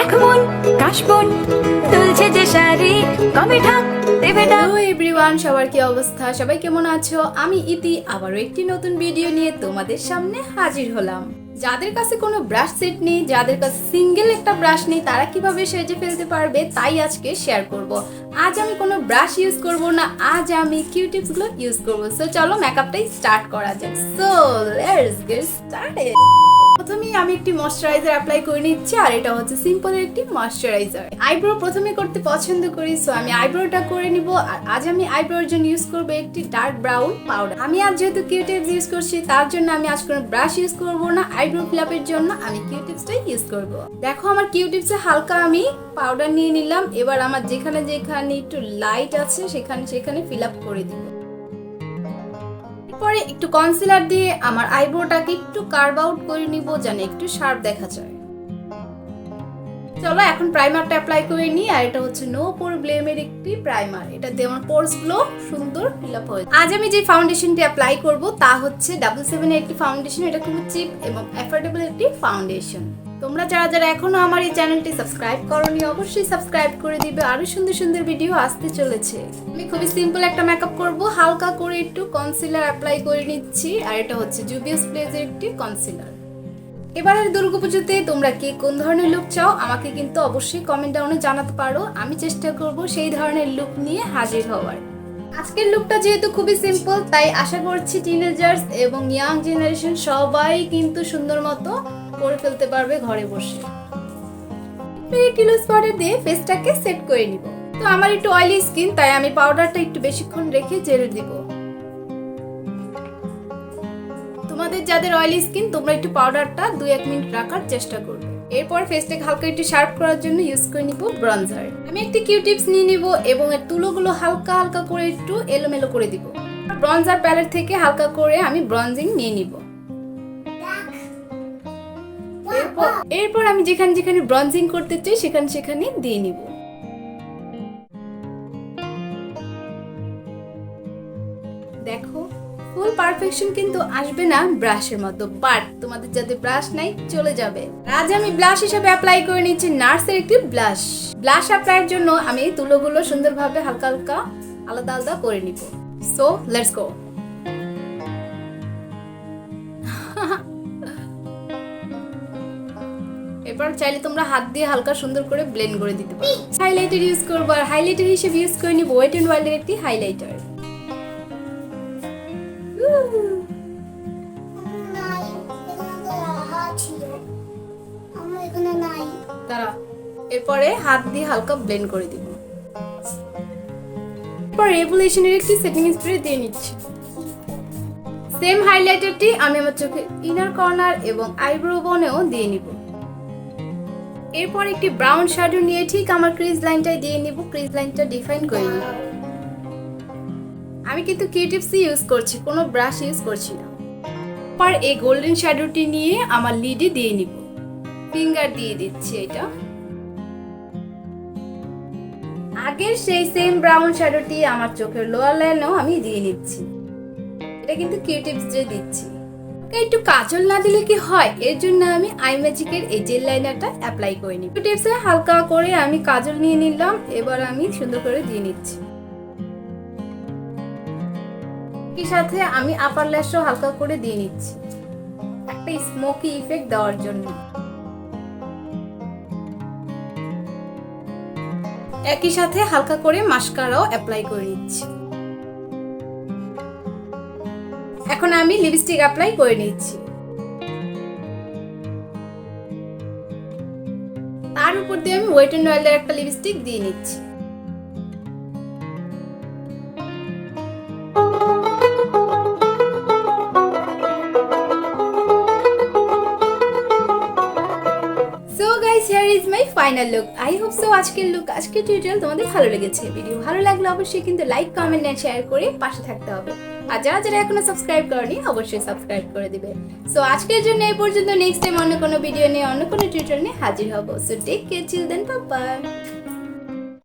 আখমন কাশবন তুলছে যে শাড়ি কবে ঢাক দেবে ডাক। হ্যালো এভরিওয়ান, সবার কি অবস্থা? সবাই কেমন আছো? আমি ইতি আবারও একটি নতুন ভিডিও নিয়ে তোমাদের সামনে হাজির হলাম। যাদের কাছে কোনো ব্রাশ সেট নেই, যাদের কাছে সিঙ্গেল একটা ব্রাশ নেই, তারা কিভাবে সেজে ফেলতে পারবে তাই আজকে শেয়ার করব। আজ আমি কোনো ব্রাশ ইউজ করব না, আজ আমি কিউ-টিপস গুলো ইউজ করব। সো চলো মেকআপটাই স্টার্ট করা যাক। So let's get started. প্রথমেই আমি একটি ময়শ্চারাইজার অ্যাপ্লাই করে নিচ্ছি, আর এটা হচ্ছে সিম্পলের একটি ময়শ্চারাইজার। আইব্রো প্রথমে করতে পছন্দ করি, সো আমি আইব্রোটা করে নিব। আর আজ আমি আইব্রোর জন্য ইউজ করব একটি ডার্ক ব্রাউন পাউডার। আমি আজ যেহেতু কিউ-টিপস ইউজ করছি, তার জন্য আমি আজ কোনো ব্রাশ ইউজ করব না। আইব্রো ফিলাপের জন্য আমি কিউ-টিপসটাই ইউজ করব। দেখো আমার কিউ-টিপসে হালকা আমি পাউডার নিয়ে নিলাম। এবার আমার যেখানে যেখানে একটু লাইট আছে সেখানে ফিল আপ করে দিব। পরে একটু কনসিলার দিয়ে আমার আইব্রোটাকে একটু কার্ভ আউট করে নিব, যেন একটু শার্প দেখা যায়। চলো এখন প্রাইমারটা অ্যাপ্লাই করে নিই। আর এটা হচ্ছে নো পোর ব্লেমের একটি প্রাইমার। এটাতে আমার পোরস গুলো সুন্দর ফিল আপ হয়েছে। আজ আমি যে ফাউন্ডেশনটি অ্যাপ্লাই করব তা হচ্ছে 77 এর একটি ফাউন্ডেশন। এটা খুব চিপ এবং অ্যাফোর্ডেবল একটি ফাউন্ডেশন। তোমরা যারা এখনো আমার এই চ্যানেলটি সাবস্ক্রাইব করোনি, অবশ্যই সাবস্ক্রাইব করে দিবে। আরো সুন্দর সুন্দর ভিডিও আসতে চলেছে। আমি খুবই সিম্পল একটা মেকআপ করব। হালকা করে একটু কনসিলার অ্যাপ্লাই করে নিচ্ছি। আর এটা হচ্ছে জুবিয়াস প্লেজের একটি কনসিলার। এবারের দুর্গা পুজোতে তোমরা কে কোন ধরনের লুক চাও আমাকে কিন্তু অবশ্যই কমেন্ট ডাউনে জানাতে পারো। আমি চেষ্টা করব সেই ধরনের লুক নিয়ে হাজির হওয়ার। আজকের লুকটা যেহেতু খুবই সিম্পল, তাই আশা করছি টিনেজার্স এবং ইয়াং জেনারেশন সবাই কিন্তু সুন্দর মতো করে ফেলতে পারবে ঘরে বসে। কিলোস পাউডার দিয়ে ফেসটাকে সেট করে নিব। তো আমার একটু অয়েলি স্কিন, তাই আমি পাউডারটা একটু বেশিক্ষণ রেখে জেলে দিব। তোমাদের যাদের অয়েলি স্কিন, তোমরা একটু পাউডারটা 2-1 মিনিট রাখার চেষ্টা করবে। এরপর ফেসটাকে হালকা একটু শার্প করার জন্য ইউজ করে নিব ব্রঞ্জার। আমি একটি কিউ-টিপস নিয়ে নিব এবং এর তুলোগুলো হালকা হালকা করে একটু এলোমেলো করে দিব। ব্রঞ্জার প্যালেট থেকে হালকা করে আমি ব্রঞ্জিং নিয়ে নিব। এরপর আমি যেখানে যেখানে ব্রঞ্জিং করতে চাই সেখানে দিয়ে নিব। দেখো ফুল পারফেকশন কিন্তু আসবে না ব্রাশের মতো, বাট তোমাদের যাদের ব্রাশ নাই চলে যাবে। আজ আমি ব্লাশ হিসেবে অ্যাপ্লাই করে নিচ্ছি নার্সের একটি ব্লাশ। ব্লাশ অ্যাপ্লাইয়ের জন্য আমি তুলোগুলো সুন্দরভাবে হালকা হালকা আলাদা আলাদা করে নিব। So let's go. এরপর চাইলে তোমরা হাত দিয়ে হালকা সুন্দর করে ব্লেন্ড করে দিতে পারো। হাইলাইটার ইউজ করবো, আর হাইলাইটার হিসেবে ইউজ করে নিব ওয়েট এন্ড ওয়াইল্ডের একটি হাইলাইটার। এরপরে হাত দিয়ে হালকা ব্লেন্ড করে দিব। এরপর রেভলিউশনের একটি সেটিং স্প্রে দিয়ে নিচ্ছি। সেম হাইলাইটারটি আমি আমার চোখের ইনার কর্নার এবং আইব্রো বোনেও দিয়ে নিব। এরপর একটি ব্রাউন শ্যাডো নিয়ে ঠিক আমার ক্রিজ লাইনটাই দিয়ে নিব। ক্রিজ লাইনটা ডিফাইন করে নিব। আমি কিন্তু কিউ-টিপস ইউজ করছি, কোনো ব্রাশ ইউজ করছি না। পর এই গোল্ডেন শ্যাডোটি নিয়ে আমার লিডে দিয়ে নিব। ফিঙ্গার দিয়ে দিচ্ছি। এটা আগের সেই সেম ব্রাউন শ্যাডোটি আমার চোখের লোয়ার লাইনেও আমি দিয়ে নিচ্ছি। এটা কিন্তু কিউ-টিপস দিয়ে দিচ্ছি। একটু কাজল না দিলে কি হয়, এর জন্য আমি আই ম্যাজিকের এই জেল লাইনারটা অ্যাপ্লাই করে নিই। কিউ-টিপসে হালকা করে আমি কাজল নিয়ে নিলাম। এবার আমি সুন্দর করে দিয়ে নিচ্ছি। এর সাথে আমি আপার ল্যাশও হালকা করে দিয়ে নিচ্ছি, একটা স্মোকি ইফেক্ট দেওয়ার জন্য। একই সাথে হালকা করে মাস্কারাও অ্যাপ্লাই করে নিচ্ছি। এখন আমি লিপস্টিক অ্যাপ্লাই করে নিচ্ছি। তার উপর দিয়ে আমি ওয়েট এন্ড ওয়াইল্ডের একটা লিপস্টিক দিয়ে নিচ্ছি। Here is my final look. I hope so আজকের টিউটোরিয়াল তোমাদের ভালো লেগেছে। ভিডিও ভালো লাগলে অবশ্যই কিন্তু লাইক, কমেন্ট এন্ড শেয়ার করে পাশে থাকতে হবে। আর যারা এখনো সাবস্ক্রাইব করনি অবশ্যই সাবস্ক্রাইব করে দিবে। সো আজকের জন্য এই পর্যন্ত। নেক্সট টাইম অন্য কোনো ভিডিও নিয়ে অন্য কোনো টিউটোরিয়াল নিয়ে হাজির হব। সো টেক কেয়ার, চিল দেন, বাই বাই।